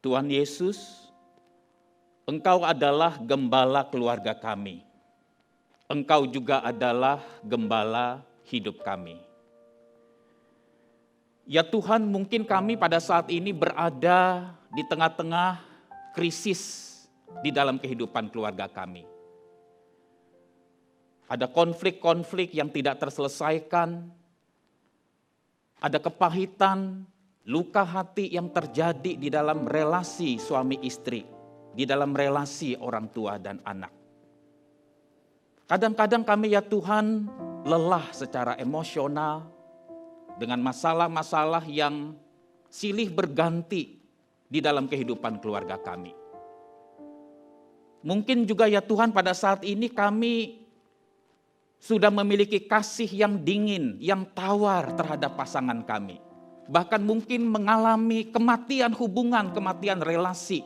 Tuhan Yesus, Engkau adalah gembala keluarga kami. Engkau juga adalah gembala hidup kami. Ya Tuhan, mungkin kami pada saat ini berada di tengah-tengah krisis di dalam kehidupan keluarga kami. Ada konflik-konflik yang tidak terselesaikan, ada kepahitan, luka hati yang terjadi di dalam relasi suami istri, di dalam relasi orang tua dan anak. Kadang-kadang kami ya Tuhan lelah secara emosional, dengan masalah-masalah yang silih berganti di dalam kehidupan keluarga kami. Mungkin juga ya Tuhan pada saat ini kami sudah memiliki kasih yang dingin, yang tawar terhadap pasangan kami. Bahkan mungkin mengalami kematian hubungan, kematian relasi.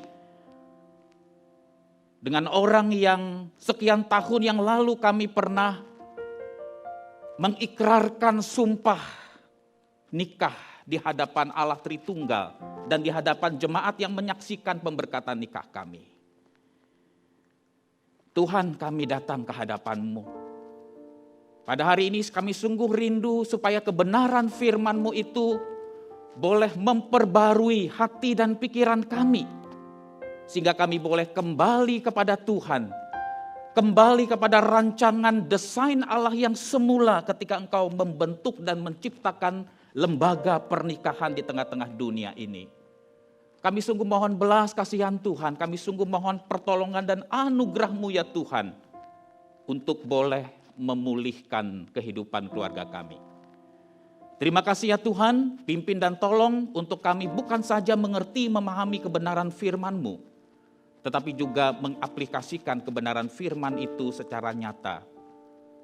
Dengan orang yang sekian tahun yang lalu kami pernah mengikrarkan sumpah nikah di hadapan Allah Tritunggal dan di hadapan jemaat yang menyaksikan pemberkatan nikah kami. Tuhan, kami datang ke hadapan-Mu. Pada hari ini kami sungguh rindu supaya kebenaran firman-Mu itu boleh memperbarui hati dan pikiran kami. Sehingga kami boleh kembali kepada Tuhan. Kembali kepada rancangan desain Allah yang semula ketika Engkau membentuk dan menciptakan lembaga pernikahan di tengah-tengah dunia ini. Kami sungguh mohon belas kasihan Tuhan, kami sungguh mohon pertolongan dan anugerah-Mu ya Tuhan, untuk boleh memulihkan kehidupan keluarga kami. Terima kasih ya Tuhan, pimpin dan tolong untuk kami bukan saja mengerti, memahami kebenaran firman-Mu, tetapi juga mengaplikasikan kebenaran firman itu secara nyata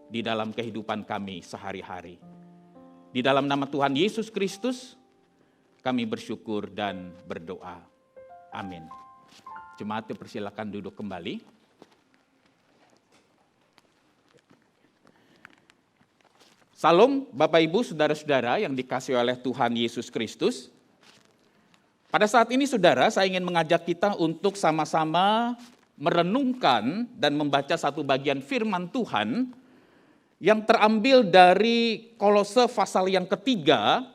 di dalam kehidupan kami sehari-hari. Di dalam nama Tuhan Yesus Kristus, kami bersyukur dan berdoa. Amin. Jemaat dipersilakan duduk kembali. Salam Bapak Ibu, Saudara-saudara yang dikasihi oleh Tuhan Yesus Kristus. Pada saat ini saudara, saya ingin mengajak kita untuk sama-sama merenungkan dan membaca satu bagian firman Tuhan yang terambil dari Kolose pasal yang ketiga.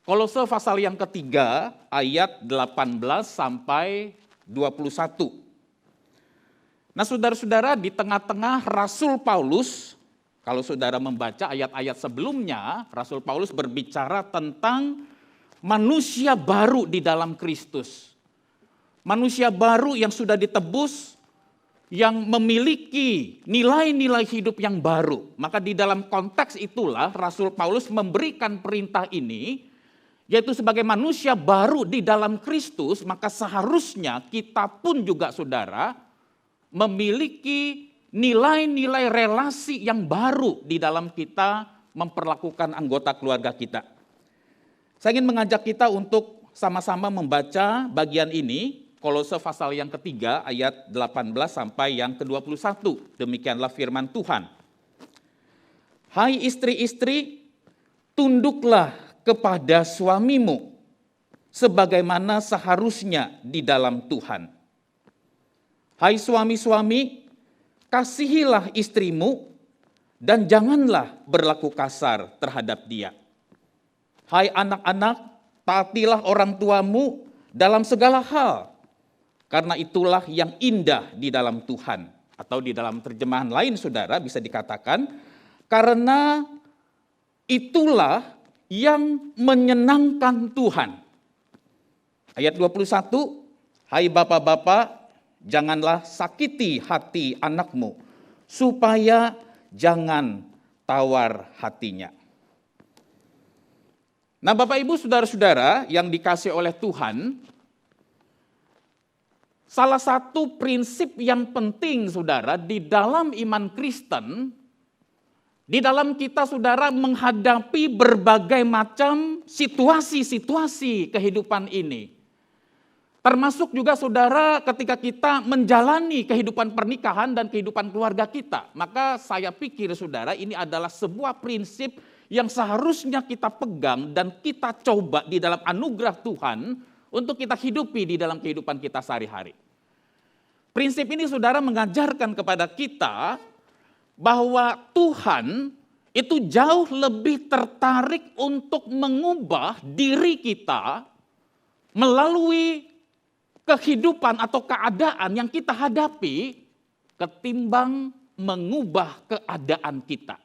Kolose pasal yang ketiga ayat 18 sampai 21. Nah saudara-saudara, di tengah-tengah Rasul Paulus, kalau saudara membaca ayat-ayat sebelumnya, Rasul Paulus berbicara tentang manusia baru di dalam Kristus. Manusia baru yang sudah ditebus, yang memiliki nilai-nilai hidup yang baru. Maka di dalam konteks itulah Rasul Paulus memberikan perintah ini, yaitu sebagai manusia baru di dalam Kristus, maka seharusnya kita pun juga saudara memiliki nilai-nilai relasi yang baru di dalam kita memperlakukan anggota keluarga kita. Saya ingin mengajak kita untuk sama-sama membaca bagian ini, Kolose pasal yang ketiga ayat 18 sampai yang ke-21. Demikianlah firman Tuhan. Hai istri-istri, tunduklah kepada suamimu sebagaimana seharusnya di dalam Tuhan. Hai suami-suami, kasihilah istrimu dan janganlah berlaku kasar terhadap dia. Hai anak-anak, taatilah orang tuamu dalam segala hal, karena itulah yang indah di dalam Tuhan. Atau di dalam terjemahan lain saudara bisa dikatakan, karena itulah yang menyenangkan Tuhan. Ayat 21, hai bapak-bapak, janganlah sakiti hati anakmu, supaya jangan tawar hatinya. Nah Bapak Ibu saudara-saudara yang dikasihi oleh Tuhan, salah satu prinsip yang penting saudara di dalam iman Kristen, di dalam kita saudara menghadapi berbagai macam situasi-situasi kehidupan ini. Termasuk juga saudara ketika kita menjalani kehidupan pernikahan dan kehidupan keluarga kita. Maka saya pikir saudara ini adalah sebuah prinsip yang seharusnya kita pegang dan kita coba di dalam anugerah Tuhan untuk kita hidupi di dalam kehidupan kita sehari-hari. Prinsip ini saudara mengajarkan kepada kita bahwa Tuhan itu jauh lebih tertarik untuk mengubah diri kita melalui kehidupan atau keadaan yang kita hadapi ketimbang mengubah keadaan kita.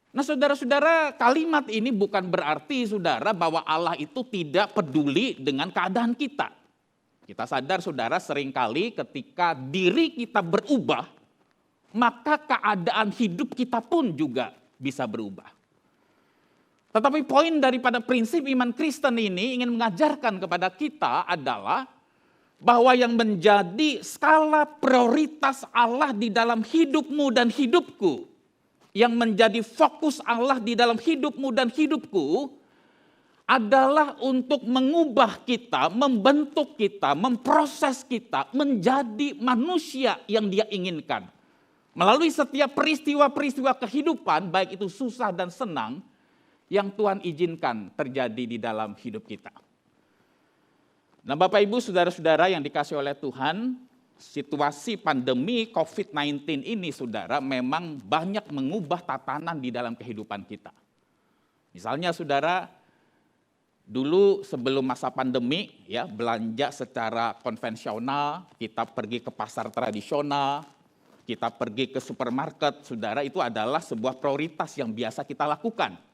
Nah saudara-saudara, kalimat ini bukan berarti saudara bahwa Allah itu tidak peduli dengan keadaan kita. Kita sadar saudara seringkali ketika diri kita berubah, maka keadaan hidup kita pun juga bisa berubah. Tetapi poin daripada prinsip iman Kristen ini ingin mengajarkan kepada kita adalah bahwa yang menjadi skala prioritas Allah di dalam hidupmu dan hidupku, yang menjadi fokus Allah di dalam hidupmu dan hidupku adalah untuk mengubah kita, membentuk kita, memproses kita menjadi manusia yang Dia inginkan. Melalui setiap peristiwa-peristiwa kehidupan, baik itu susah dan senang, yang Tuhan izinkan terjadi di dalam hidup kita. Nah Bapak Ibu saudara-saudara yang dikasih oleh Tuhan, situasi pandemi COVID-19 ini saudara memang banyak mengubah tatanan di dalam kehidupan kita. Misalnya saudara, dulu sebelum masa pandemi ya belanja secara konvensional, kita pergi ke pasar tradisional, kita pergi ke supermarket, saudara itu adalah sebuah prioritas yang biasa kita lakukan.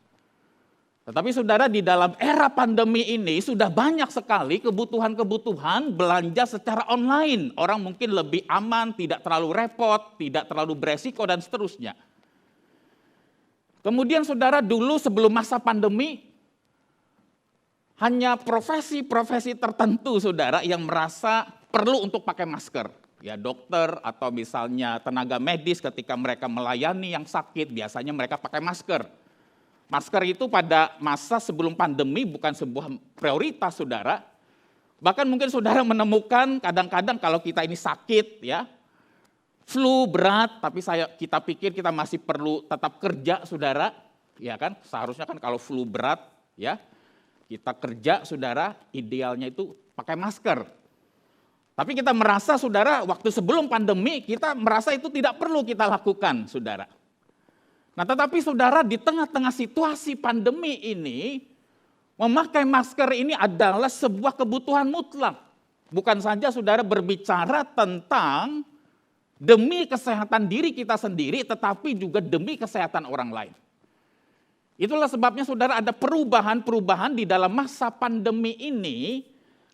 Tetapi saudara di dalam era pandemi ini sudah banyak sekali kebutuhan-kebutuhan belanja secara online. Orang mungkin lebih aman, tidak terlalu repot, tidak terlalu beresiko dan seterusnya. Kemudian saudara dulu sebelum masa pandemi, hanya profesi-profesi tertentu saudara yang merasa perlu untuk pakai masker. Ya dokter atau misalnya tenaga medis ketika mereka melayani yang sakit biasanya mereka pakai masker. Masker itu pada masa sebelum pandemi bukan sebuah prioritas saudara. Bahkan mungkin saudara menemukan kadang-kadang kalau kita ini sakit ya, flu berat tapi kita pikir kita masih perlu tetap kerja saudara. Ya kan, seharusnya kan kalau flu berat ya, kita kerja saudara idealnya itu pakai masker. Tapi kita merasa saudara waktu sebelum pandemi kita merasa itu tidak perlu kita lakukan saudara. Nah tetapi saudara di tengah-tengah situasi pandemi ini, memakai masker ini adalah sebuah kebutuhan mutlak. Bukan saja saudara berbicara tentang demi kesehatan diri kita sendiri, tetapi juga demi kesehatan orang lain. Itulah sebabnya saudara ada perubahan-perubahan di dalam masa pandemi ini,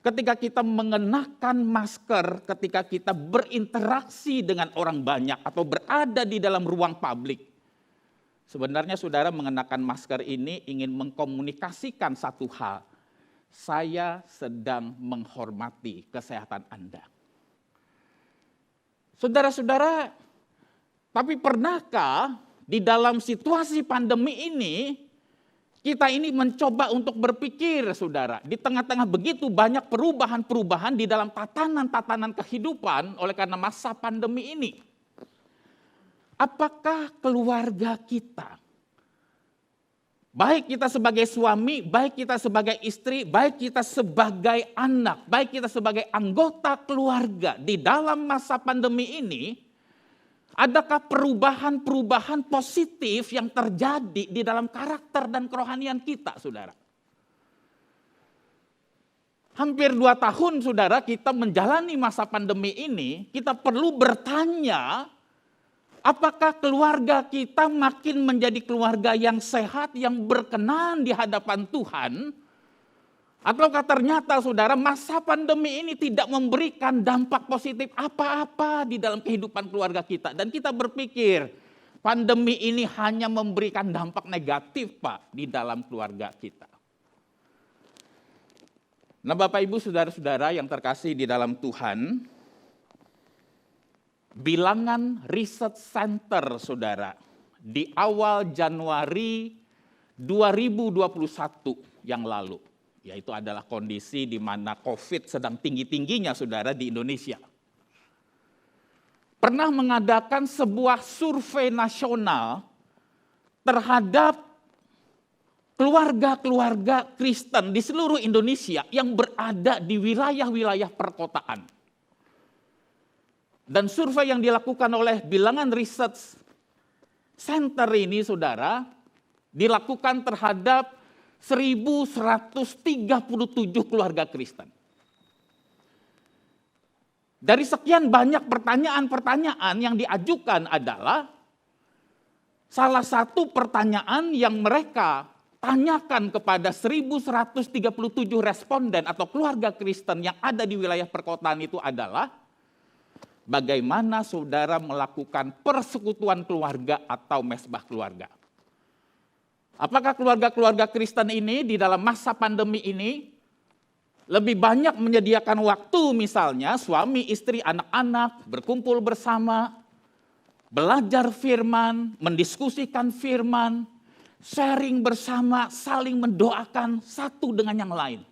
ketika kita mengenakan masker, ketika kita berinteraksi dengan orang banyak atau berada di dalam ruang publik. Sebenarnya saudara mengenakan masker ini ingin mengkomunikasikan satu hal. Saya sedang menghormati kesehatan Anda. Saudara-saudara, tapi pernahkah di dalam situasi pandemi ini, kita ini mencoba untuk berpikir saudara, di tengah-tengah begitu banyak perubahan-perubahan di dalam tatanan-tatanan kehidupan oleh karena masa pandemi ini. Apakah keluarga kita, baik kita sebagai suami, baik kita sebagai istri, baik kita sebagai anak, baik kita sebagai anggota keluarga di dalam masa pandemi ini, adakah perubahan-perubahan positif yang terjadi di dalam karakter dan kerohanian kita, saudara? Hampir 2 tahun, saudara, kita menjalani masa pandemi ini, kita perlu bertanya, apakah keluarga kita makin menjadi keluarga yang sehat, yang berkenan di hadapan Tuhan? Ataukah ternyata saudara masa pandemi ini tidak memberikan dampak positif apa-apa di dalam kehidupan keluarga kita. Dan kita berpikir pandemi ini hanya memberikan dampak negatif Pak di dalam keluarga kita. Nah Bapak Ibu saudara-saudara yang terkasih di dalam Tuhan, bilangan Research Center saudara di awal Januari 2021 yang lalu, yaitu adalah kondisi di mana COVID sedang tinggi-tingginya saudara di Indonesia, pernah mengadakan sebuah survei nasional terhadap keluarga-keluarga Kristen di seluruh Indonesia yang berada di wilayah-wilayah perkotaan. Dan survei yang dilakukan oleh Bilangan Research Center ini, saudara, dilakukan terhadap 1.137 keluarga Kristen. Dari sekian banyak pertanyaan-pertanyaan yang diajukan adalah salah satu pertanyaan yang mereka tanyakan kepada 1.137 responden atau keluarga Kristen yang ada di wilayah perkotaan itu adalah, bagaimana saudara melakukan persekutuan keluarga atau mesbah keluarga? Apakah keluarga-keluarga Kristen ini di dalam masa pandemi ini lebih banyak menyediakan waktu, misalnya suami, istri, anak-anak berkumpul bersama, belajar firman, mendiskusikan firman, sharing bersama, saling mendoakan satu dengan yang lain?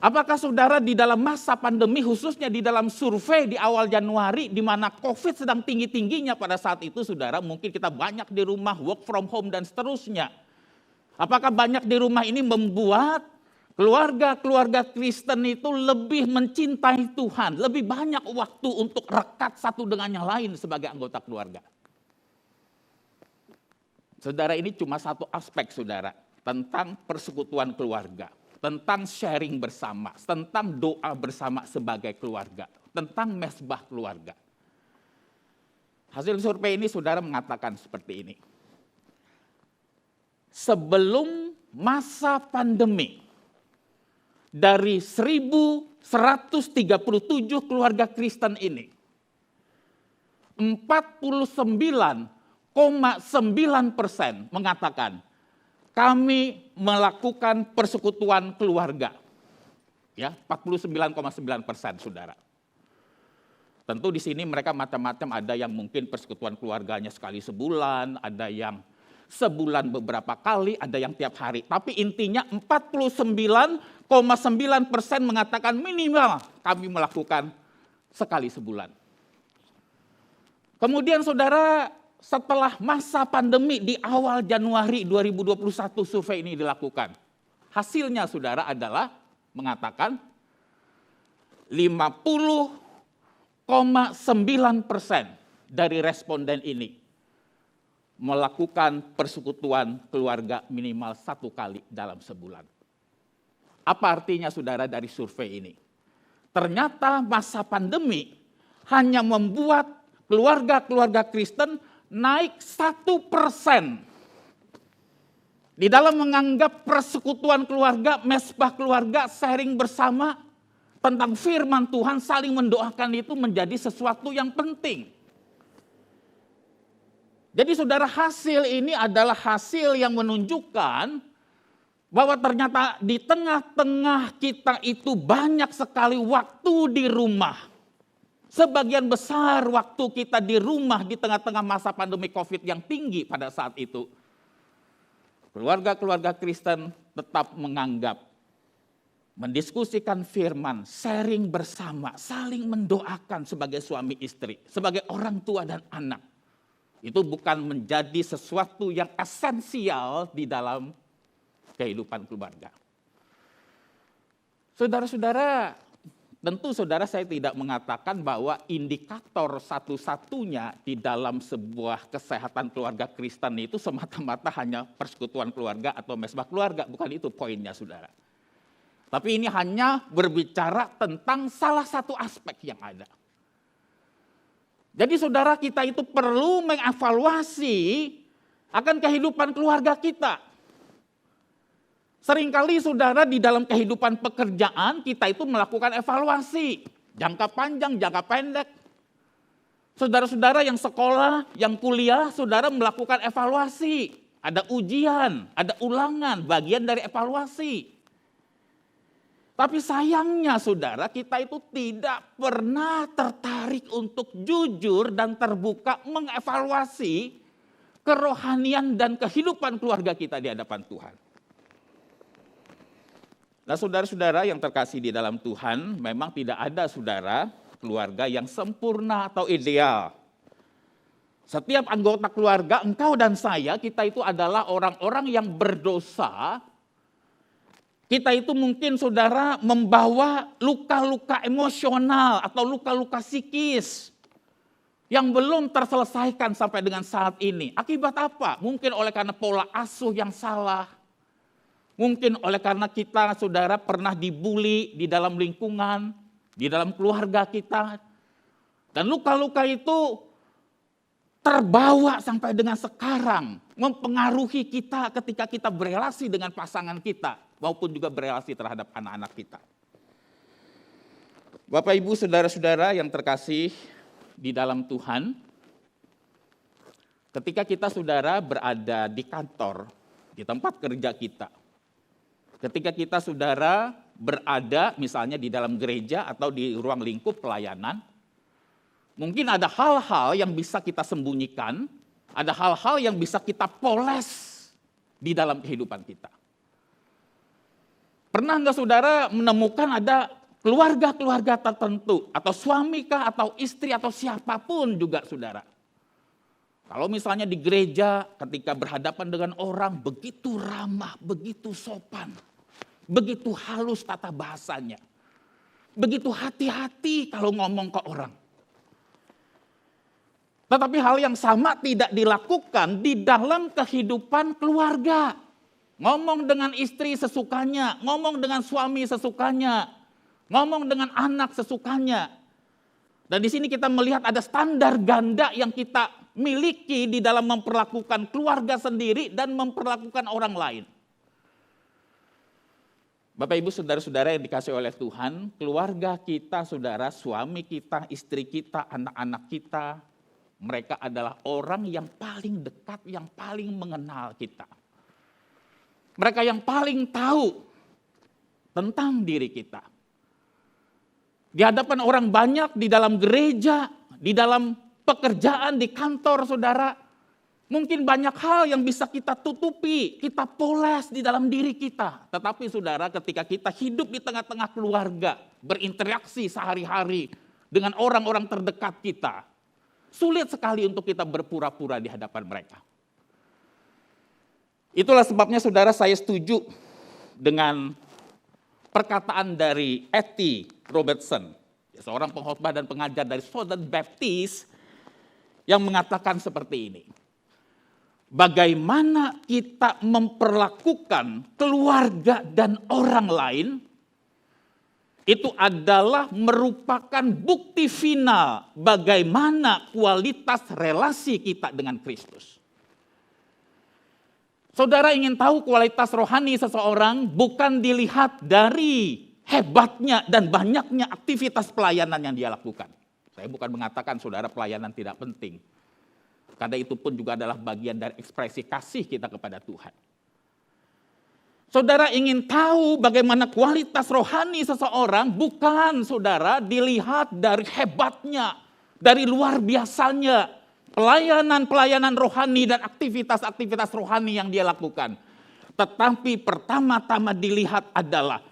Apakah saudara di dalam masa pandemi, khususnya di dalam survei di awal Januari, di mana COVID sedang tinggi-tingginya pada saat itu, saudara, mungkin kita banyak di rumah, work from home dan seterusnya. Apakah banyak di rumah ini membuat keluarga-keluarga Kristen itu lebih mencintai Tuhan, lebih banyak waktu untuk rekat satu dengan yang lain sebagai anggota keluarga? Saudara, ini cuma satu aspek, saudara, tentang persekutuan keluarga, tentang sharing bersama, tentang doa bersama sebagai keluarga, tentang mesbah keluarga. Hasil survei ini, saudara, mengatakan seperti ini. Sebelum masa pandemi, dari 1.137 keluarga Kristen ini, 49,9% mengatakan kami melakukan persekutuan keluarga. Ya, 49,9%, saudara. Tentu di sini mereka macam-macam, ada yang mungkin persekutuan keluarganya sekali sebulan, ada yang sebulan beberapa kali, ada yang tiap hari. Tapi intinya 49,9% mengatakan minimal kami melakukan sekali sebulan. Kemudian saudara, setelah masa pandemi di awal Januari 2021 survei ini dilakukan. Hasilnya, saudara, adalah mengatakan 50,9% dari responden ini melakukan persekutuan keluarga minimal satu kali dalam sebulan. Apa artinya, saudara, dari survei ini? Ternyata masa pandemi hanya membuat keluarga-keluarga Kristen naik 1% di dalam menganggap persekutuan keluarga, mesbah keluarga, sharing bersama tentang firman Tuhan, saling mendoakan itu menjadi sesuatu yang penting. Jadi saudara, hasil ini adalah hasil yang menunjukkan bahwa ternyata di tengah-tengah kita itu banyak sekali waktu di rumah. Sebagian besar waktu kita di rumah di tengah-tengah masa pandemi COVID yang tinggi pada saat itu. Keluarga-keluarga Kristen tetap menganggap mendiskusikan firman, sharing bersama, saling mendoakan sebagai suami istri, sebagai orang tua dan anak. Itu bukan menjadi sesuatu yang esensial di dalam kehidupan keluarga. Saudara-saudara, tentu saudara, saya tidak mengatakan bahwa indikator satu-satunya di dalam sebuah kesehatan keluarga Kristen itu semata-mata hanya persekutuan keluarga atau mesbah keluarga. Bukan itu poinnya, saudara. Tapi ini hanya berbicara tentang salah satu aspek yang ada. Jadi saudara, kita itu perlu mengevaluasi akan kehidupan keluarga kita. Seringkali saudara, di dalam kehidupan pekerjaan kita itu melakukan evaluasi. Jangka panjang, jangka pendek. Saudara-saudara yang sekolah, yang kuliah, saudara melakukan evaluasi. Ada ujian, ada ulangan, bagian dari evaluasi. Tapi sayangnya saudara, kita itu tidak pernah tertarik untuk jujur dan terbuka mengevaluasi kerohanian dan kehidupan keluarga kita di hadapan Tuhan. Nah, saudara-saudara yang terkasih di dalam Tuhan, memang tidak ada, saudara, keluarga yang sempurna atau ideal. Setiap anggota keluarga, engkau dan saya, kita itu adalah orang-orang yang berdosa. Kita itu mungkin saudara membawa luka-luka emosional atau luka-luka psikis yang belum terselesaikan sampai dengan saat ini. Akibat apa? Mungkin oleh karena pola asuh yang salah. Mungkin oleh karena kita saudara pernah dibully di dalam lingkungan, di dalam keluarga kita. Dan luka-luka itu terbawa sampai dengan sekarang, mempengaruhi kita ketika kita berelasi dengan pasangan kita, maupun juga berelasi terhadap anak-anak kita. Bapak, Ibu, saudara-saudara yang terkasih di dalam Tuhan, ketika kita saudara berada di kantor, di tempat kerja kita, ketika kita saudara berada misalnya di dalam gereja atau di ruang lingkup pelayanan, mungkin ada hal-hal yang bisa kita sembunyikan, ada hal-hal yang bisa kita poles di dalam kehidupan kita. Pernah enggak saudara menemukan ada keluarga-keluarga tertentu, atau suami kah, atau istri, atau siapapun juga saudara. Kalau misalnya di gereja ketika berhadapan dengan orang begitu ramah, begitu sopan, begitu halus tata bahasanya, begitu hati-hati kalau ngomong ke orang. Tetapi hal yang sama tidak dilakukan di dalam kehidupan keluarga. Ngomong dengan istri sesukanya, ngomong dengan suami sesukanya, ngomong dengan anak sesukanya. Dan di sini kita melihat ada standar ganda yang kita miliki di dalam memperlakukan keluarga sendiri dan memperlakukan orang lain. Bapak, Ibu, saudara-saudara yang dikasihi oleh Tuhan, keluarga kita, saudara, suami kita, istri kita, anak-anak kita, mereka adalah orang yang paling dekat, yang paling mengenal kita. Mereka yang paling tahu tentang diri kita. Di hadapan orang banyak, di dalam gereja, di dalam pekerjaan, di kantor saudara, mungkin banyak hal yang bisa kita tutupi, kita poles di dalam diri kita. Tetapi saudara, ketika kita hidup di tengah-tengah keluarga, berinteraksi sehari-hari dengan orang-orang terdekat kita, sulit sekali untuk kita berpura-pura di hadapan mereka. Itulah sebabnya saudara, saya setuju dengan perkataan dari E.T. Robertson, seorang pengkhotbah dan pengajar dari Southern Baptist, yang mengatakan seperti ini. Bagaimana kita memperlakukan keluarga dan orang lain, itu adalah merupakan bukti final bagaimana kualitas relasi kita dengan Kristus. Saudara ingin tahu kualitas rohani seseorang bukan dilihat dari hebatnya dan banyaknya aktivitas pelayanan yang dia lakukan. Saya bukan mengatakan saudara pelayanan tidak penting. Karena itu pun juga adalah bagian dari ekspresi kasih kita kepada Tuhan. Saudara ingin tahu bagaimana kualitas rohani seseorang bukan saudara dilihat dari hebatnya, dari luar biasanya, pelayanan-pelayanan rohani dan aktivitas-aktivitas rohani yang dia lakukan. Tetapi pertama-tama dilihat adalah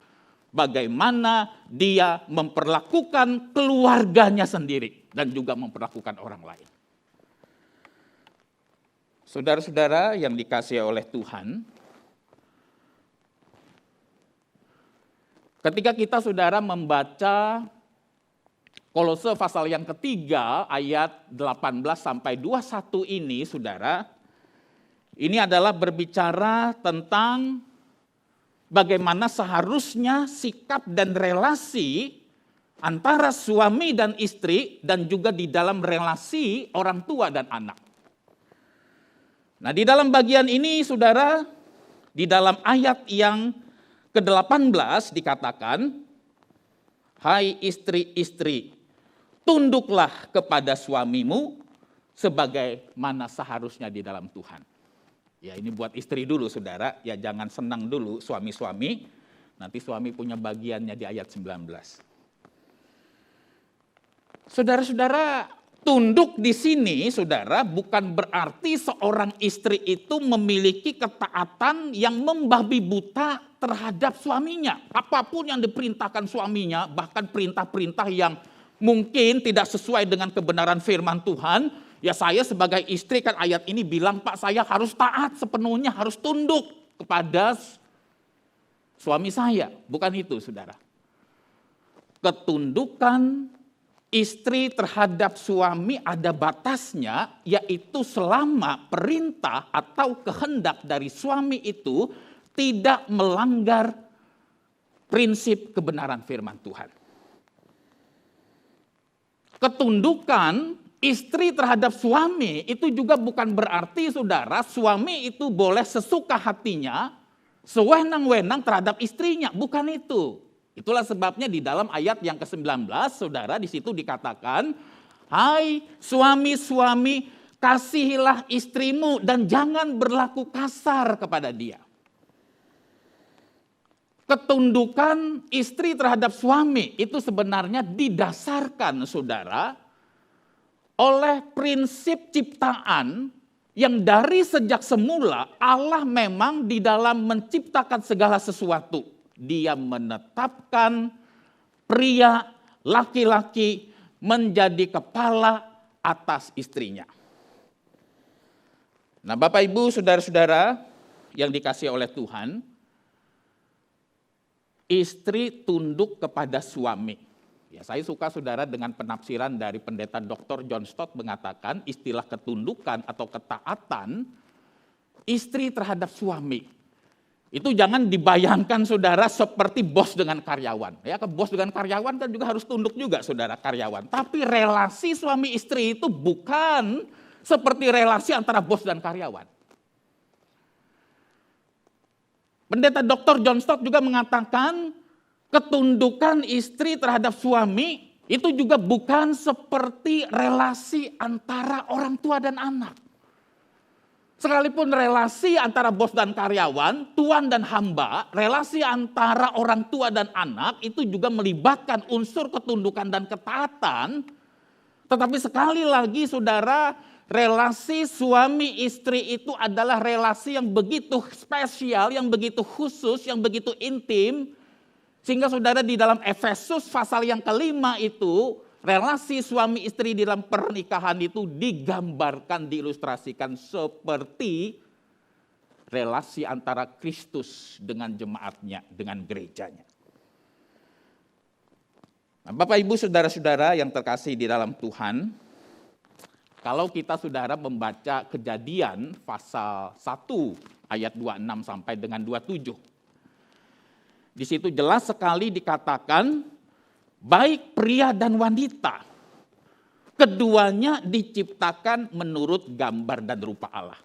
bagaimana dia memperlakukan keluarganya sendiri dan juga memperlakukan orang lain. Saudara-saudara yang dikasihi oleh Tuhan, ketika kita saudara membaca Kolose pasal yang ketiga ayat 18 sampai 21 ini saudara, ini adalah berbicara tentang bagaimana seharusnya sikap dan relasi antara suami dan istri dan juga di dalam relasi orang tua dan anak. Nah, di dalam bagian ini saudara, di dalam ayat yang ke-18 dikatakan, hai istri-istri, tunduklah kepada suamimu sebagaimana seharusnya di dalam Tuhan. Ya, ini buat istri dulu saudara, ya jangan senang dulu suami-suami, nanti suami punya bagiannya di ayat 19. Saudara-saudara, tunduk di sini saudara bukan berarti seorang istri itu memiliki ketaatan yang membabi buta terhadap suaminya. Apapun yang diperintahkan suaminya, bahkan perintah-perintah yang mungkin tidak sesuai dengan kebenaran firman Tuhan, Ya saya sebagai istri kan ayat ini bilang, Pak saya harus taat sepenuhnya, harus tunduk kepada suami saya. Bukan itu saudara. Ketundukan istri terhadap suami ada batasnya, yaitu selama perintah atau kehendak dari suami itu tidak melanggar prinsip kebenaran firman Tuhan. Ketundukan istri terhadap suami itu juga bukan berarti saudara suami itu boleh sesuka hatinya, sewenang-wenang terhadap istrinya, bukan itu. Itulah sebabnya di dalam ayat yang ke-19 saudara di situ dikatakan, hai suami-suami kasihilah istrimu dan jangan berlaku kasar kepada dia. Ketundukan istri terhadap suami itu sebenarnya didasarkan saudara oleh prinsip ciptaan yang dari sejak semula Allah memang di dalam menciptakan segala sesuatu. Dia menetapkan pria laki-laki menjadi kepala atas istrinya. Nah Bapak Ibu saudara-saudara yang dikasihi oleh Tuhan, istri tunduk kepada suami. Ya, saya suka saudara dengan penafsiran dari pendeta Dr. John Stott mengatakan istilah ketundukan atau ketaatan istri terhadap suami. Itu jangan dibayangkan saudara seperti bos dengan karyawan. Ya, bos dengan karyawan kan juga harus tunduk juga saudara karyawan. Tapi relasi suami istri itu bukan seperti relasi antara bos dan karyawan. Pendeta Dr. John Stott juga mengatakan ketundukan istri terhadap suami itu juga bukan seperti relasi antara orang tua dan anak. Sekalipun relasi antara bos dan karyawan, tuan dan hamba, relasi antara orang tua dan anak itu juga melibatkan unsur ketundukan dan ketaatan. Tetapi sekali lagi saudara, relasi suami istri itu adalah relasi yang begitu spesial, yang begitu khusus, yang begitu intim. Sehingga saudara di dalam Efesus pasal yang kelima itu, relasi suami istri di dalam pernikahan itu digambarkan, diilustrasikan seperti relasi antara Kristus dengan jemaatnya, dengan gerejanya. Nah, Bapak Ibu saudara-saudara yang terkasih di dalam Tuhan, kalau kita saudara membaca Kejadian pasal 1 ayat 26 sampai dengan 27. Di situ jelas sekali dikatakan baik pria dan wanita keduanya diciptakan menurut gambar dan rupa Allah.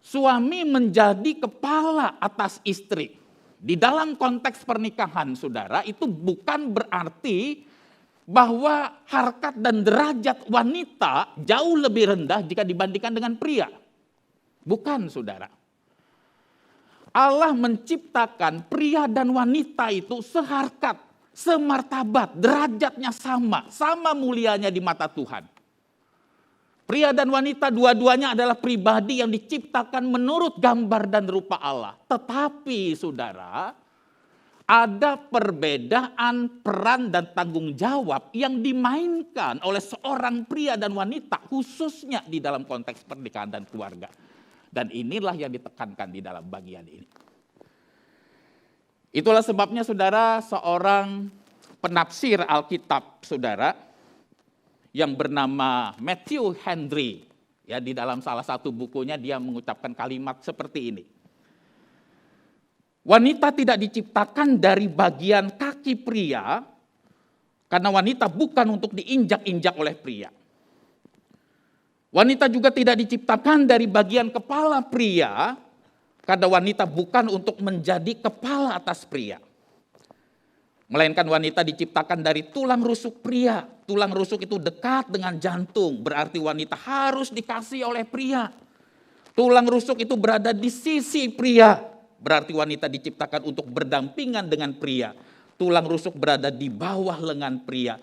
Suami menjadi kepala atas istri. Di dalam konteks pernikahan saudara itu bukan berarti bahwa harkat dan derajat wanita jauh lebih rendah jika dibandingkan dengan pria. Bukan saudara. Allah menciptakan pria dan wanita itu seharkat, semartabat, derajatnya sama, sama mulianya di mata Tuhan. Pria dan wanita dua-duanya adalah pribadi yang diciptakan menurut gambar dan rupa Allah. Tetapi saudara, ada perbedaan peran dan tanggung jawab yang dimainkan oleh seorang pria dan wanita khususnya di dalam konteks pernikahan dan keluarga. Dan inilah yang ditekankan di dalam bagian ini. Itulah sebabnya saudara, seorang penafsir Alkitab saudara yang bernama Matthew Henry, ya di dalam salah satu bukunya dia mengucapkan kalimat seperti ini. Wanita tidak diciptakan dari bagian kaki pria karena wanita bukan untuk diinjak-injak oleh pria. Wanita juga tidak diciptakan dari bagian kepala pria, karena wanita bukan untuk menjadi kepala atas pria. Melainkan wanita diciptakan dari tulang rusuk pria. Tulang rusuk itu dekat dengan jantung, berarti wanita harus dikasih oleh pria. Tulang rusuk itu berada di sisi pria, berarti wanita diciptakan untuk berdampingan dengan pria. Tulang rusuk berada di bawah lengan pria,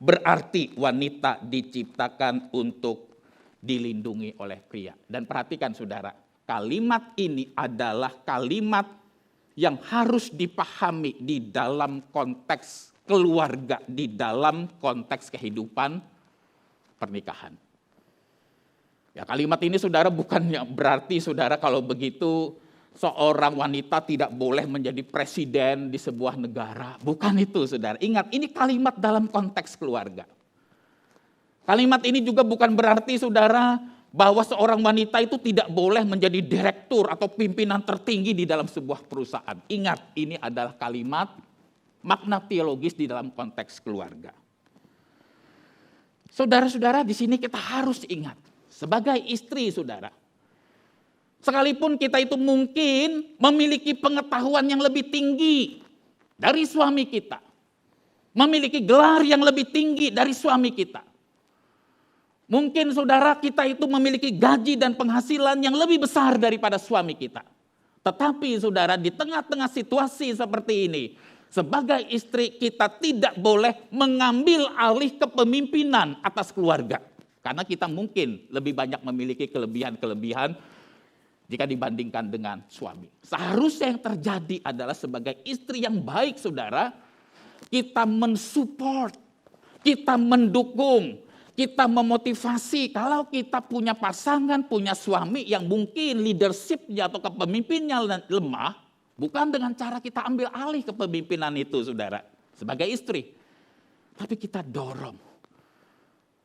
berarti wanita diciptakan untuk dilindungi oleh pria. Dan perhatikan saudara, kalimat ini adalah kalimat yang harus dipahami di dalam konteks keluarga, di dalam konteks kehidupan pernikahan. Ya, kalimat ini saudara bukannya berarti saudara kalau begitu seorang wanita tidak boleh menjadi presiden di sebuah negara. Bukan itu saudara. Ingat, ini kalimat dalam konteks keluarga. Kalimat ini juga bukan berarti saudara bahwa seorang wanita itu tidak boleh menjadi direktur atau pimpinan tertinggi di dalam sebuah perusahaan. Ingat, ini adalah kalimat makna teologis di dalam konteks keluarga. Saudara-saudara, di sini kita harus ingat, sebagai istri saudara, sekalipun kita itu mungkin memiliki pengetahuan yang lebih tinggi dari suami kita, memiliki gelar yang lebih tinggi dari suami kita, mungkin saudara kita itu memiliki gaji dan penghasilan yang lebih besar daripada suami kita. Tetapi saudara, di tengah-tengah situasi seperti ini, sebagai istri kita tidak boleh mengambil alih kepemimpinan atas keluarga. Karena kita mungkin lebih banyak memiliki kelebihan-kelebihan jika dibandingkan dengan suami. Seharusnya yang terjadi adalah sebagai istri yang baik saudara, kita mensupport, kita mendukung, kita memotivasi. Kalau kita punya pasangan, punya suami yang mungkin leadershipnya atau kepemimpinnya lemah, bukan dengan cara kita ambil alih kepemimpinan itu saudara, sebagai istri. Tapi kita dorong,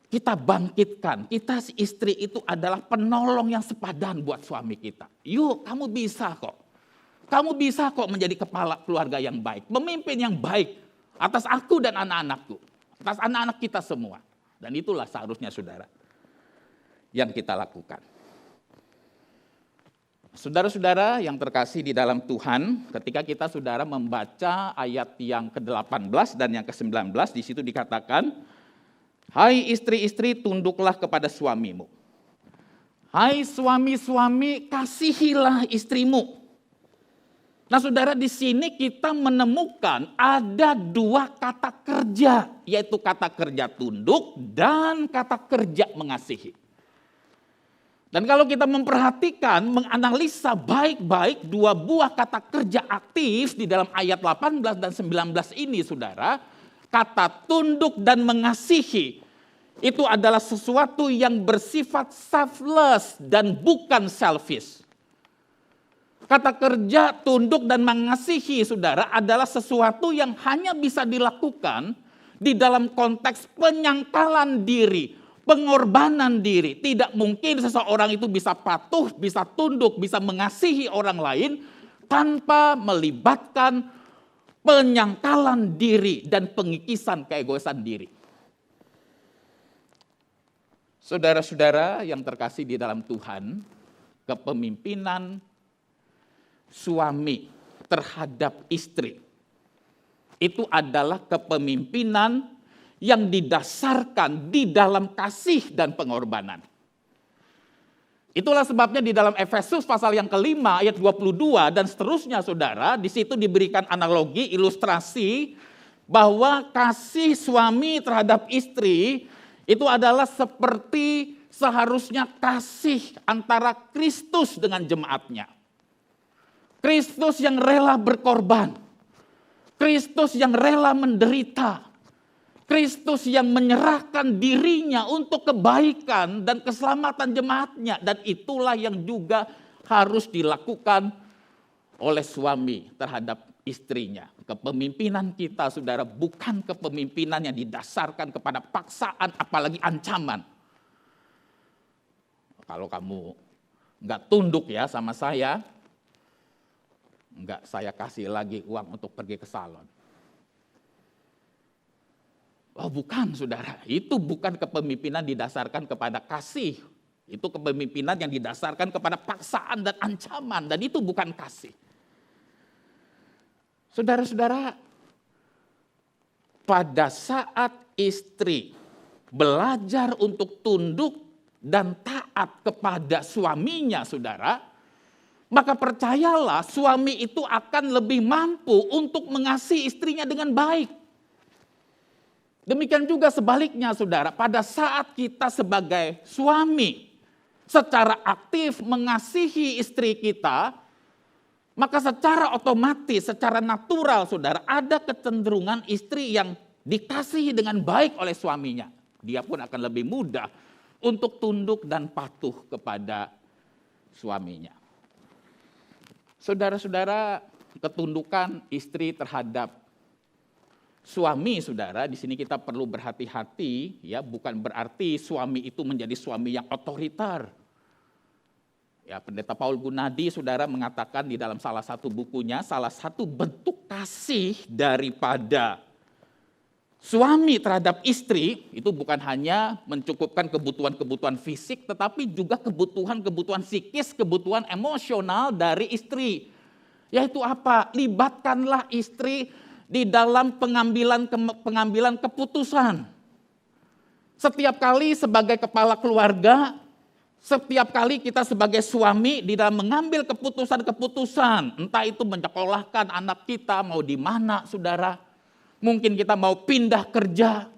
kita bangkitkan, kita istri itu adalah penolong yang sepadan buat suami kita. Yuk, kamu bisa kok. Kamu bisa kok menjadi kepala keluarga yang baik, pemimpin yang baik atas aku dan anak-anakku, atas anak-anak kita semua. Dan itulah seharusnya saudara yang kita lakukan. Saudara-saudara yang terkasih di dalam Tuhan, ketika kita saudara membaca ayat yang ke-18 dan yang ke-19, di situ dikatakan, hai istri-istri tunduklah kepada suamimu. Hai suami-suami kasihilah istrimu. Nah saudara, di sini kita menemukan ada dua kata kerja, yaitu kata kerja tunduk dan kata kerja mengasihi. Dan kalau kita memperhatikan, menganalisa baik-baik dua buah kata kerja aktif di dalam ayat 18 dan 19 ini saudara, kata tunduk dan mengasihi itu adalah sesuatu yang bersifat selfless dan bukan selfish. Kata kerja tunduk dan mengasihi saudara adalah sesuatu yang hanya bisa dilakukan di dalam konteks penyangkalan diri, pengorbanan diri. Tidak mungkin seseorang itu bisa patuh, bisa tunduk, bisa mengasihi orang lain tanpa melibatkan penyangkalan diri dan pengikisan keegoisan diri. Saudara-saudara yang terkasih di dalam Tuhan, kepemimpinan suami terhadap istri itu adalah kepemimpinan yang didasarkan di dalam kasih dan pengorbanan. Itulah sebabnya di dalam Efesus pasal yang kelima ayat 22 dan seterusnya saudara, di situ diberikan analogi, ilustrasi bahwa kasih suami terhadap istri itu adalah seperti seharusnya kasih antara Kristus dengan jemaatnya. Kristus yang rela berkorban, Kristus yang rela menderita, Kristus yang menyerahkan dirinya untuk kebaikan dan keselamatan jemaatnya. Dan itulah yang juga harus dilakukan oleh suami terhadap istrinya. Kepemimpinan kita saudara bukan kepemimpinan yang didasarkan kepada paksaan apalagi ancaman. Kalau kamu nggak tunduk ya sama saya, enggak, saya kasih lagi uang untuk pergi ke salon. Oh bukan saudara, itu bukan kepemimpinan didasarkan kepada kasih. Itu kepemimpinan yang didasarkan kepada paksaan dan ancaman. Dan itu bukan kasih. Saudara-saudara, pada saat istri belajar untuk tunduk dan taat kepada suaminya saudara, maka percayalah suami itu akan lebih mampu untuk mengasihi istrinya dengan baik. Demikian juga sebaliknya saudara, pada saat kita sebagai suami secara aktif mengasihi istri kita, maka secara otomatis, secara natural saudara, ada kecenderungan istri yang dikasihi dengan baik oleh suaminya. dia pun akan lebih mudah untuk tunduk dan patuh kepada suaminya. Saudara-saudara, ketundukan istri terhadap suami, saudara, di sini kita perlu berhati-hati, ya, bukan berarti suami itu menjadi suami yang otoriter. Ya, Pendeta Paul Gunadi, saudara, mengatakan di dalam salah satu bukunya, salah satu bentuk kasih daripada suami terhadap istri itu bukan hanya mencukupkan kebutuhan-kebutuhan fisik, tetapi juga kebutuhan-kebutuhan psikis, kebutuhan emosional dari istri. Yaitu apa? Libatkanlah istri di dalam pengambilan keputusan. Setiap kali sebagai kepala keluarga, setiap kali kita sebagai suami di dalam mengambil keputusan-keputusan, entah itu menyekolahkan anak kita mau di mana, saudara. Mungkin kita mau pindah kerja,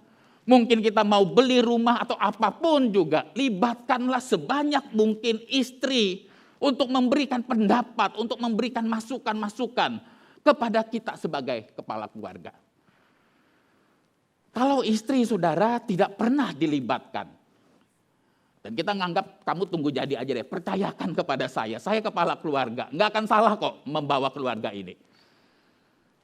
mungkin kita mau beli rumah atau apapun juga. Libatkanlah sebanyak mungkin istri untuk memberikan pendapat, untuk memberikan masukan-masukan kepada kita sebagai kepala keluarga. Kalau istri saudara tidak pernah dilibatkan, dan kita nganggap kamu tunggu jadi aja deh, percayakan kepada saya kepala keluarga, nggak akan salah kok membawa keluarga ini.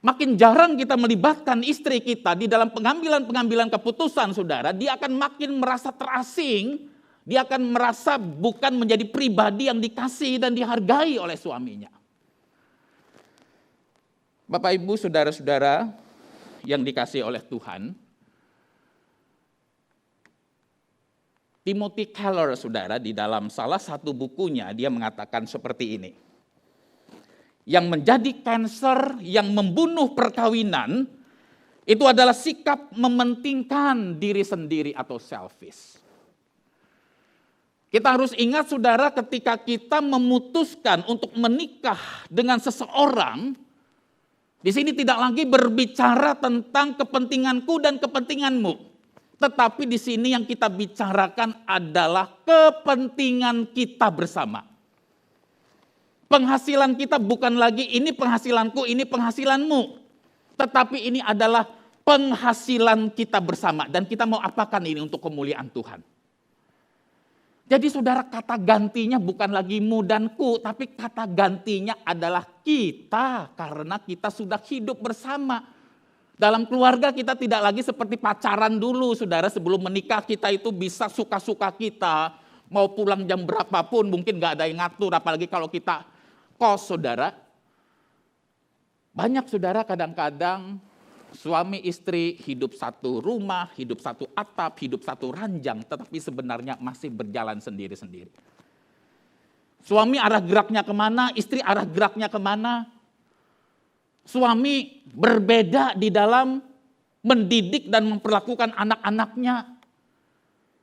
Makin jarang kita melibatkan istri kita di dalam pengambilan keputusan, saudara, dia akan makin merasa terasing, dia akan merasa bukan menjadi pribadi yang dikasihi dan dihargai oleh suaminya. Bapak, Ibu, saudara-saudara yang dikasihi oleh Tuhan, Timothy Keller, saudara, di dalam salah satu bukunya dia mengatakan seperti ini. Yang menjadi kanker yang membunuh perkawinan itu adalah sikap mementingkan diri sendiri atau selfish. Kita harus ingat, saudara, ketika kita memutuskan untuk menikah dengan seseorang, di sini tidak lagi berbicara tentang kepentinganku dan kepentinganmu, tetapi di sini yang kita bicarakan adalah kepentingan kita bersama. Penghasilan kita bukan lagi ini penghasilanku, ini penghasilanmu. Tetapi ini adalah penghasilan kita bersama. Dan kita mau apakan ini untuk kemuliaan Tuhan. Jadi saudara, kata gantinya bukan lagi mu dan ku, tapi kata gantinya adalah kita. Karena kita sudah hidup bersama. Dalam keluarga kita tidak lagi seperti pacaran dulu, saudara. Sebelum menikah kita itu bisa suka-suka kita. Mau pulang jam berapapun mungkin gak ada yang ngatur, apalagi kalau kita kos, saudara. Banyak saudara kadang-kadang suami istri hidup satu rumah, hidup satu atap, hidup satu ranjang, tetapi sebenarnya masih berjalan sendiri-sendiri. Suami arah geraknya kemana, istri arah geraknya kemana. Suami berbeda di dalam mendidik dan memperlakukan anak-anaknya.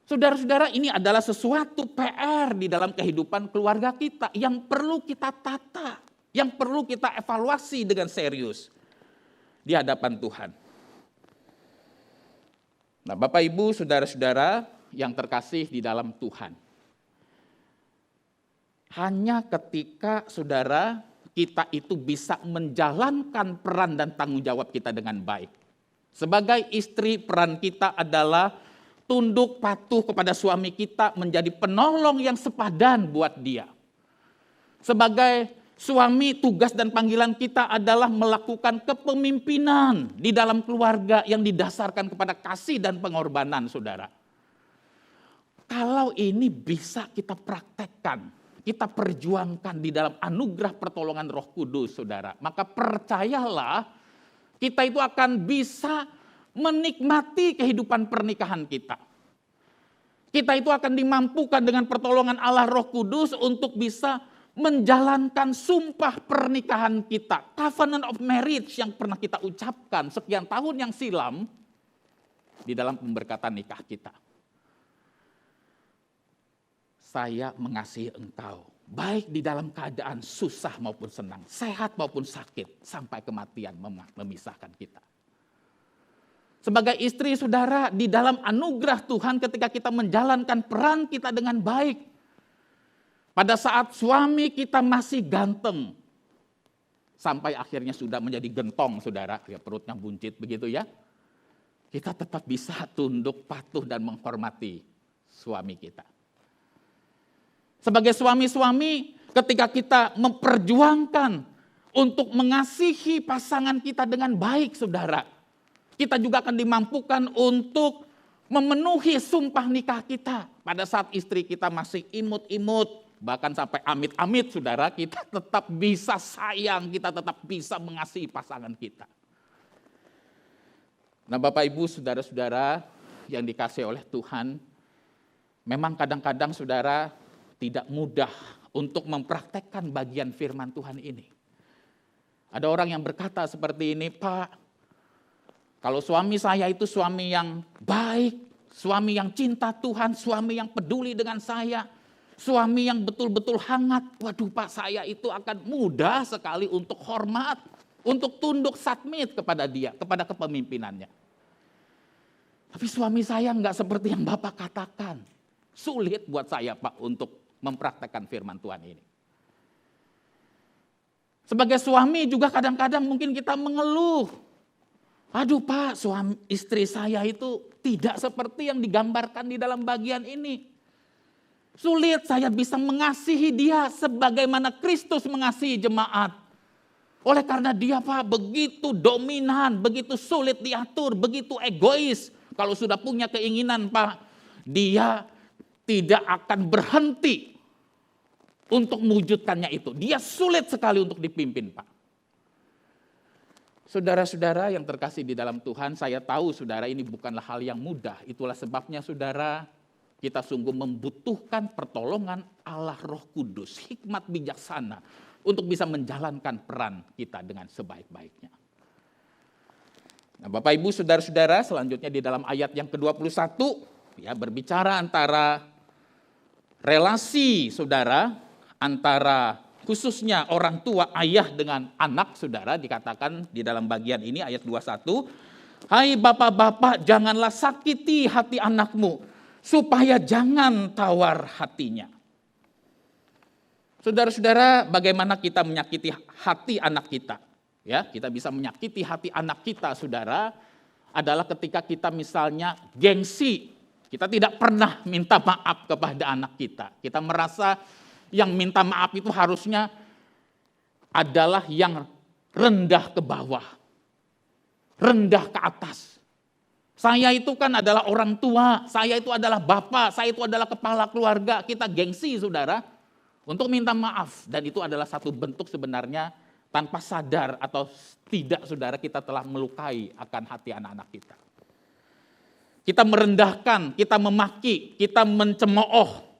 Saudara-saudara, ini adalah sesuatu PR di dalam kehidupan keluarga kita yang perlu kita tata, yang perlu kita evaluasi dengan serius di hadapan Tuhan. Nah, Bapak, Ibu, saudara-saudara yang terkasih di dalam Tuhan. Hanya ketika saudara kita itu bisa menjalankan peran dan tanggung jawab kita dengan baik. Sebagai istri, peran kita adalah tunduk patuh kepada suami kita, menjadi penolong yang sepadan buat dia. Sebagai suami, tugas dan panggilan kita adalah melakukan kepemimpinan di dalam keluarga yang didasarkan kepada kasih dan pengorbanan, saudara. Kalau ini bisa kita praktekkan, kita perjuangkan di dalam anugerah pertolongan Roh Kudus, saudara, maka percayalah kita itu akan bisa menikmati kehidupan pernikahan kita. Kita itu akan dimampukan dengan pertolongan Allah Roh Kudus untuk bisa menjalankan sumpah pernikahan kita. Covenant of marriage yang pernah kita ucapkan sekian tahun yang silam di dalam pemberkatan nikah kita. Saya mengasihi engkau, baik di dalam keadaan susah maupun senang, sehat maupun sakit, sampai kematian memisahkan kita. Sebagai istri, saudara, di dalam anugerah Tuhan ketika kita menjalankan peran kita dengan baik. Pada saat suami kita masih ganteng, sampai akhirnya sudah menjadi gentong, saudara, ya, perutnya buncit begitu ya. kita tetap bisa tunduk, patuh, dan menghormati suami kita. Sebagai suami-suami, ketika kita memperjuangkan untuk mengasihi pasangan kita dengan baik, saudara, kita juga akan dimampukan untuk memenuhi sumpah nikah kita. Pada saat istri kita masih imut-imut, bahkan sampai amit-amit, saudara, kita tetap bisa sayang, kita tetap bisa mengasihi pasangan kita. Nah, Bapak Ibu, saudara-saudara yang dikasihi oleh Tuhan, memang kadang-kadang saudara tidak mudah untuk mempraktekkan bagian firman Tuhan ini. Ada orang yang berkata seperti ini, Pak, kalau suami saya itu suami yang baik, suami yang cinta Tuhan, suami yang peduli dengan saya, suami yang betul-betul hangat, waduh Pak, saya itu akan mudah sekali untuk hormat, untuk tunduk submit kepada dia, kepada kepemimpinannya. Tapi suami saya enggak seperti yang Bapak katakan. Sulit buat saya Pak untuk mempraktekkan firman Tuhan ini. Sebagai suami juga kadang-kadang mungkin kita mengeluh. Aduh Pak, istri saya itu tidak seperti yang digambarkan di dalam bagian ini. Sulit saya bisa mengasihi dia sebagaimana Kristus mengasihi jemaat. Oleh karena dia Pak begitu dominan, begitu sulit diatur, begitu egois. Kalau sudah punya keinginan Pak, dia tidak akan berhenti untuk mewujudkannya itu. Dia sulit sekali untuk dipimpin Pak. Saudara-saudara yang terkasih di dalam Tuhan, saya tahu saudara ini bukanlah hal yang mudah. Itulah sebabnya saudara, kita sungguh membutuhkan pertolongan Allah Roh Kudus, hikmat bijaksana untuk bisa menjalankan peran kita dengan sebaik-baiknya. Nah, Bapak Ibu, saudara-saudara, selanjutnya di dalam ayat yang ke-21 ya, berbicara antara relasi saudara antara khususnya orang tua ayah dengan anak saudara, dikatakan di dalam bagian ini ayat 21, hai bapak-bapak janganlah sakiti hati anakmu supaya jangan tawar hatinya. Saudara-saudara, bagaimana kita menyakiti hati anak kita? Ya, kita bisa menyakiti hati anak kita, saudara, adalah ketika kita misalnya gengsi. Kita tidak pernah minta maaf kepada anak kita. Kita merasa yang minta maaf itu harusnya adalah yang rendah ke bawah, rendah ke atas. Saya itu kan adalah orang tua, saya itu adalah bapak, saya itu adalah kepala keluarga. Kita gengsi saudara untuk minta maaf. Dan itu adalah satu bentuk sebenarnya tanpa sadar atau tidak saudara kita telah melukai akan hati anak-anak kita. Kita merendahkan, kita memaki, kita mencemooh.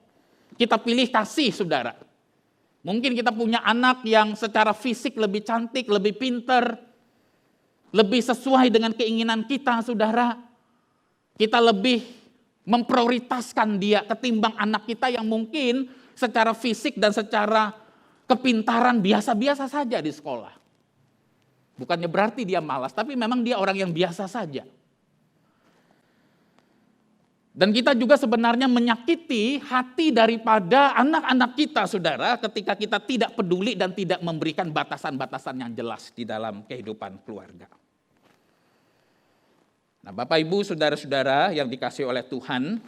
Kita pilih kasih saudara. Mungkin kita punya anak yang secara fisik lebih cantik, lebih pintar, lebih sesuai dengan keinginan kita saudara. Kita lebih memprioritaskan dia ketimbang anak kita yang mungkin secara fisik dan secara kepintaran biasa-biasa saja di sekolah. Bukannya berarti dia malas, tapi memang dia orang yang biasa saja. Dan kita juga sebenarnya menyakiti hati daripada anak-anak kita, saudara, ketika kita tidak peduli dan tidak memberikan batasan-batasan yang jelas di dalam kehidupan keluarga. Nah, Bapak Ibu, saudara-saudara yang dikasihi oleh Tuhan,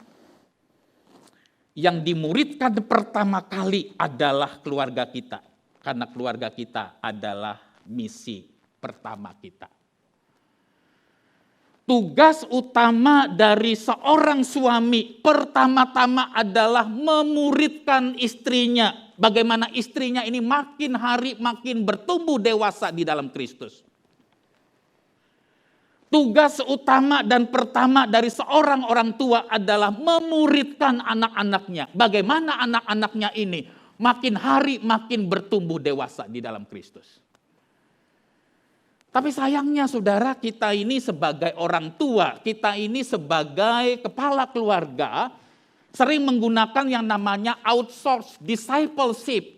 yang dimuridkan pertama kali adalah keluarga kita. Karena keluarga kita adalah misi pertama kita. Tugas utama dari seorang suami pertama-tama adalah memuridkan istrinya. Bagaimana istrinya ini makin hari makin bertumbuh dewasa di dalam Kristus. Tugas utama dan pertama dari seorang orang tua adalah memuridkan anak-anaknya. Bagaimana anak-anaknya ini makin hari makin bertumbuh dewasa di dalam Kristus. Tapi sayangnya saudara, kita ini sebagai orang tua, kita ini sebagai kepala keluarga, sering menggunakan yang namanya outsource discipleship.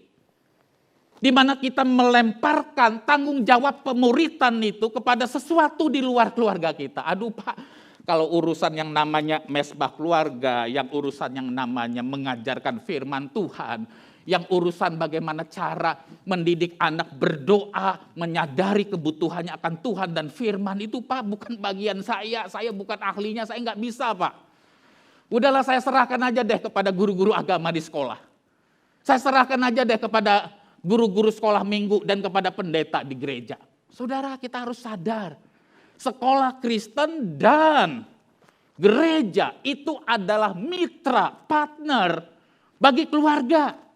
Di mana kita melemparkan tanggung jawab pemuritan itu kepada sesuatu di luar keluarga kita. Aduh Pak, kalau urusan yang namanya mesbah keluarga, yang urusan yang namanya mengajarkan firman Tuhan, yang urusan bagaimana cara mendidik anak berdoa, menyadari kebutuhannya akan Tuhan dan firman itu Pak bukan bagian saya bukan ahlinya, saya nggak bisa Pak. Udahlah saya serahkan aja deh kepada guru-guru agama di sekolah. Saya serahkan aja deh kepada guru-guru sekolah minggu dan kepada pendeta di gereja. Saudara, kita harus sadar, sekolah Kristen dan gereja itu adalah mitra, partner bagi keluarga.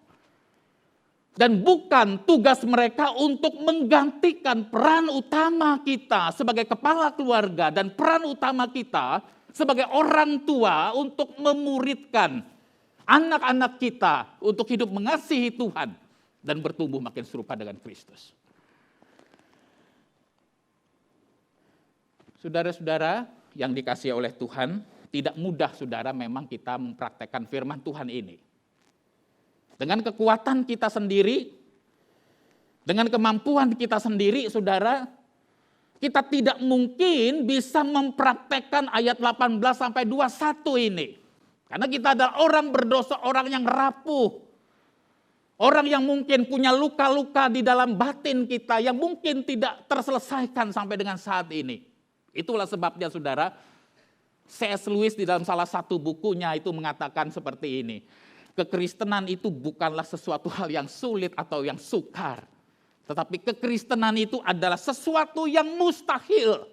Dan bukan tugas mereka untuk menggantikan peran utama kita sebagai kepala keluarga dan peran utama kita sebagai orang tua untuk memuridkan anak-anak kita untuk hidup mengasihi Tuhan dan bertumbuh makin serupa dengan Kristus. Saudara-saudara yang dikasihi oleh Tuhan, tidak mudah saudara memang kita mempraktekkan firman Tuhan ini. Dengan kekuatan kita sendiri, dengan kemampuan kita sendiri, saudara, kita tidak mungkin bisa mempraktekkan ayat 18 sampai 21 ini. Karena kita adalah orang berdosa, orang yang rapuh. Orang yang mungkin punya luka-luka di dalam batin kita yang mungkin tidak terselesaikan sampai dengan saat ini. Itulah sebabnya saudara, C.S. Lewis di dalam salah satu bukunya itu mengatakan seperti ini. Kekristenan itu bukanlah sesuatu hal yang sulit atau yang sukar. Tetapi kekristenan itu adalah sesuatu yang mustahil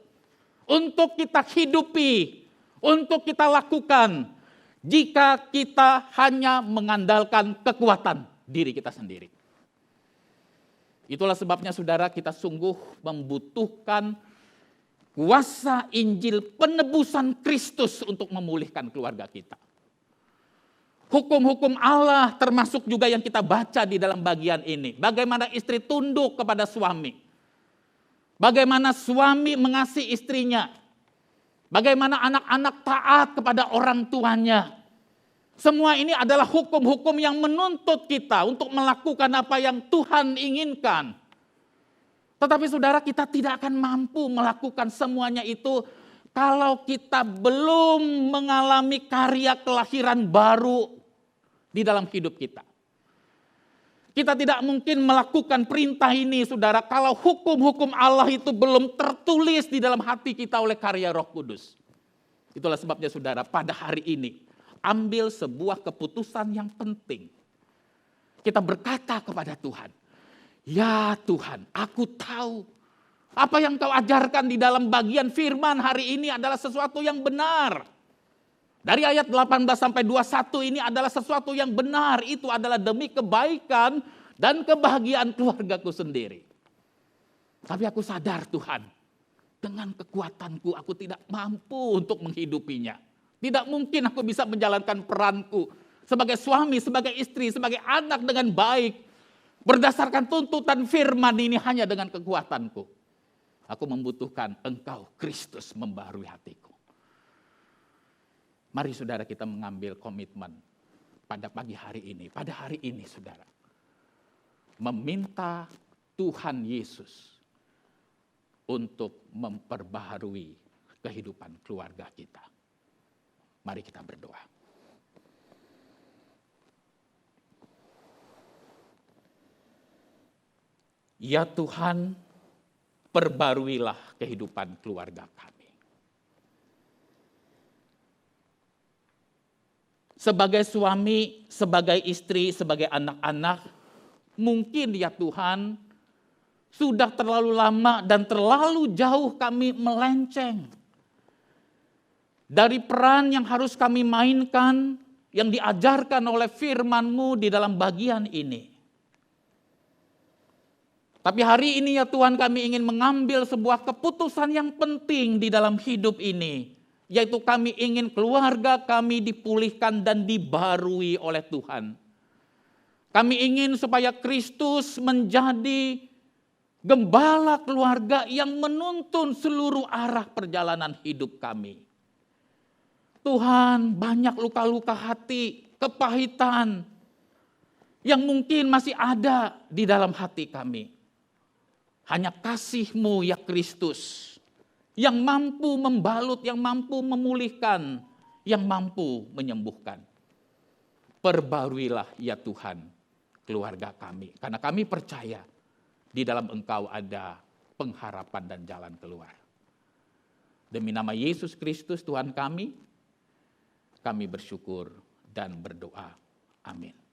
untuk kita hidupi, untuk kita lakukan jika kita hanya mengandalkan kekuatan diri kita sendiri. Itulah sebabnya saudara kita sungguh membutuhkan kuasa Injil penebusan Kristus untuk memulihkan keluarga kita. Hukum-hukum Allah termasuk juga yang kita baca di dalam bagian ini. Bagaimana istri tunduk kepada suami. Bagaimana suami mengasihi istrinya. Bagaimana anak-anak taat kepada orang tuanya. Semua ini adalah hukum-hukum yang menuntut kita untuk melakukan apa yang Tuhan inginkan. Tetapi saudara, kita tidak akan mampu melakukan semuanya itu kalau kita belum mengalami karya kelahiran baru di dalam hidup kita. Kita tidak mungkin melakukan perintah ini, saudara, kalau hukum-hukum Allah itu belum tertulis di dalam hati kita oleh karya Roh Kudus. Itulah sebabnya, saudara, pada hari ini, ambil sebuah keputusan yang penting. Kita berkata kepada Tuhan, ya Tuhan, aku tahu apa yang kau ajarkan di dalam bagian firman hari ini adalah sesuatu yang benar. Dari ayat 18 sampai 21 ini adalah sesuatu yang benar. Itu adalah demi kebaikan dan kebahagiaan keluargaku sendiri. Tapi aku sadar Tuhan, dengan kekuatanku aku tidak mampu untuk menghidupinya. Tidak mungkin aku bisa menjalankan peranku sebagai suami, sebagai istri, sebagai anak dengan baik. Berdasarkan tuntutan firman ini hanya dengan kekuatanku. Aku membutuhkan Engkau, Kristus, membaharui hatiku. Mari saudara kita mengambil komitmen pada pagi hari ini. Pada hari ini saudara. Meminta Tuhan Yesus untuk memperbaharui kehidupan keluarga kita. Mari kita berdoa. Ya Tuhan, perbaruilah kehidupan keluarga kami. Sebagai suami, sebagai istri, sebagai anak-anak, mungkin ya Tuhan, sudah terlalu lama dan terlalu jauh kami melenceng dari peran yang harus kami mainkan, yang diajarkan oleh firman-Mu di dalam bagian ini. Tapi hari ini ya Tuhan, kami ingin mengambil sebuah keputusan yang penting di dalam hidup ini. Yaitu kami ingin keluarga kami dipulihkan dan dibarui oleh Tuhan. Kami ingin supaya Kristus menjadi gembala keluarga yang menuntun seluruh arah perjalanan hidup kami. Tuhan, banyak luka-luka hati, kepahitan yang mungkin masih ada di dalam hati kami. Hanya kasih-Mu ya Kristus yang mampu membalut, yang mampu memulihkan, yang mampu menyembuhkan. Perbaruilah ya Tuhan keluarga kami. Karena kami percaya di dalam Engkau ada pengharapan dan jalan keluar. Demi nama Yesus Kristus Tuhan kami bersyukur dan berdoa. Amin.